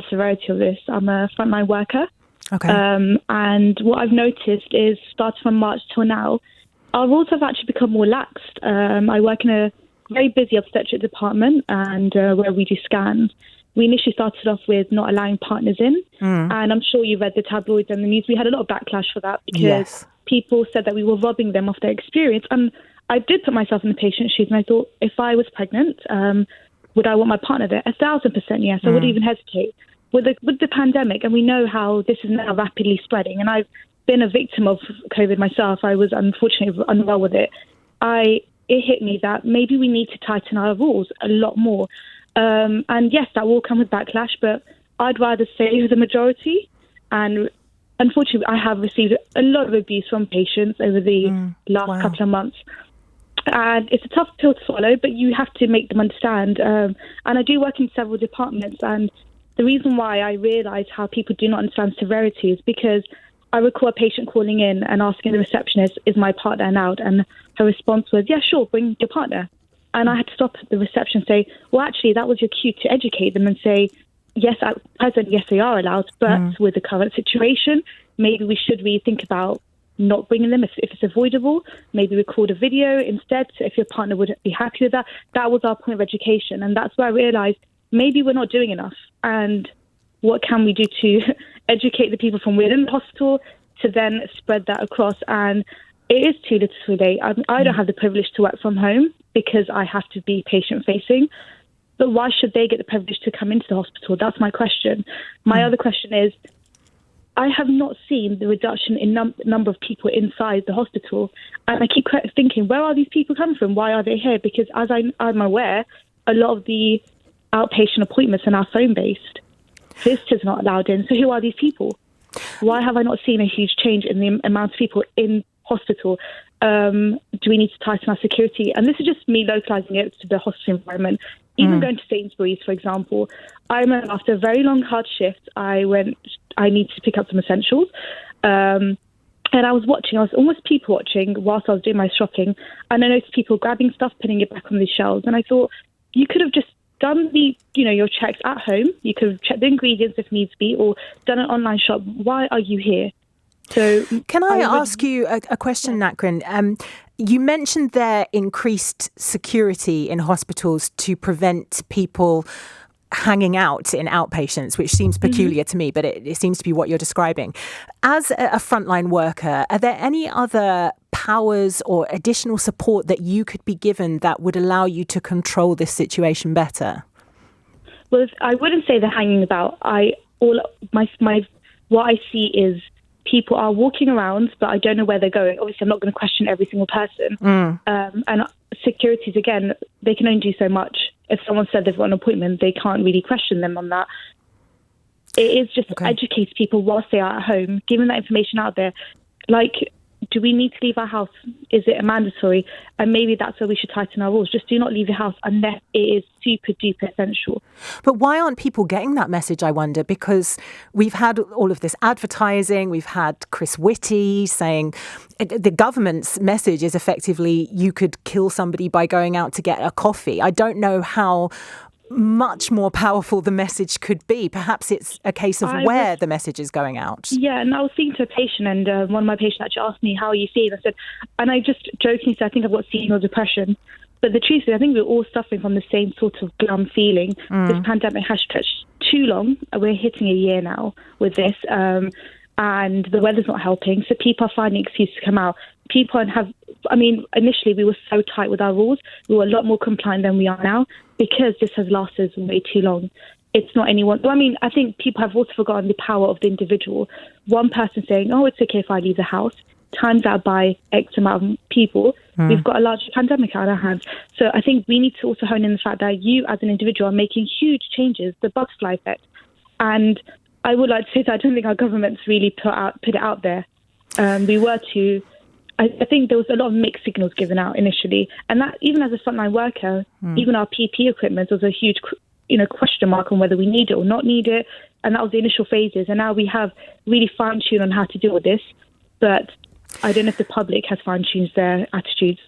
severity of this. I'm a frontline worker. Okay. And what I've noticed is, starting from March till now, our rules have actually become more laxed. I work in a very busy obstetric department, and where we do scans. We initially started off with not allowing partners in, and I'm sure you read the tabloids and the news. We had a lot of backlash for that because people said that we were robbing them of their experience. And I did put myself in the patient's shoes, and I thought, if I was pregnant, would I want my partner there? 1,000% yes. I wouldn't even hesitate. With the pandemic, and we know how this is now rapidly spreading, and I've been a victim of COVID myself. I was unfortunately unwell with it. It hit me that maybe we need to tighten our rules a lot more. And yes, that will come with backlash, but I'd rather save the majority. And unfortunately, I have received a lot of abuse from patients over the last couple of months. And it's a tough pill to swallow, but you have to make them understand. And I do work in several departments, and the reason why I realise how people do not understand severity is because I recall a patient calling in and asking the receptionist, is my partner allowed? And her response was, yeah, sure, bring your partner. And I had to stop at the reception and say, well, actually, that was your cue to educate them and say, yes, at present, yes, they are allowed. But with the current situation, maybe we should rethink about not bringing them if it's avoidable. Maybe record a video instead. So if your partner would be happy with that. That was our point of education. And that's where I realised maybe we're not doing enough. And what can we do to educate the people from within the hospital to then spread that across? And it is too little too late. I don't have the privilege to work from home because I have to be patient-facing. But why should they get the privilege to come into the hospital? That's my question. My other question is, I have not seen the reduction in number of people inside the hospital. And I keep thinking, where are these people coming from? Why are they here? Because as I'm aware, a lot of the outpatient appointments are now phone-based. Visitors are not allowed in. So who are these people? Why have I not seen a huge change in the amount of people in hospital? Do we need to tighten our security? And this is just me localising it to the hospital environment. Even going to Sainsbury's, for example, I remember after a very long, hard shift, I needed to pick up some essentials. And I was almost people watching whilst I was doing my shopping. And I noticed people grabbing stuff, putting it back on the shelves. And I thought, you could have just done your checks at home. You could have checked the ingredients if needs be, or done an online shop. Why are you here? So can I ask you a question, Nacrin? You mentioned there increased security in hospitals to prevent people hanging out in outpatients, which seems peculiar to me, but it seems to be what you're describing. As a frontline worker, are there any other powers or additional support that you could be given that would allow you to control this situation better? Well, I wouldn't say they're hanging about. What I see is people are walking around, but I don't know where they're going. Obviously, I'm not going to question every single person. And securities, again, they can only do so much. If someone said they've got an appointment, they can't really question them on that. It is just educate people whilst they are at home, giving that information out there. Like, do we need to leave our house? Is it a mandatory? And maybe that's where we should tighten our rules. Just do not leave your house unless it is super duper essential. But why aren't people getting that message, I wonder? Because we've had all of this advertising. We've had Chris Whitty saying the government's message is effectively you could kill somebody by going out to get a coffee. I don't know how much more powerful the message could be. Perhaps it's a case of where the message is going out. Yeah, and I was speaking to a patient, and one of my patients actually asked me, how are you feeling? I said, and I just jokingly said, I think I've got seasonal depression. But the truth is, I think we're all suffering from the same sort of glum feeling. This pandemic has stretched too long. We're hitting a year now with this, and the weather's not helping. So people are finding excuses to come out. Initially we were so tight with our rules. We were a lot more compliant than we are now because this has lasted way too long. It's not anyone. I think people have also forgotten the power of the individual. One person saying, oh, it's okay if I leave the house, times out by X amount of people, we've got a large pandemic out of our hands. So I think we need to also hone in the fact that you as an individual are making huge changes, the butterfly effect. And I would like to say that I don't think our government's really put it out there. I think there was a lot of mixed signals given out initially. And that, even as a frontline worker, even our PP equipment was a huge question mark on whether we need it or not need it. And that was the initial phases. And now we have really fine-tuned on how to deal with this. But I don't know if the public has fine-tuned their attitudes.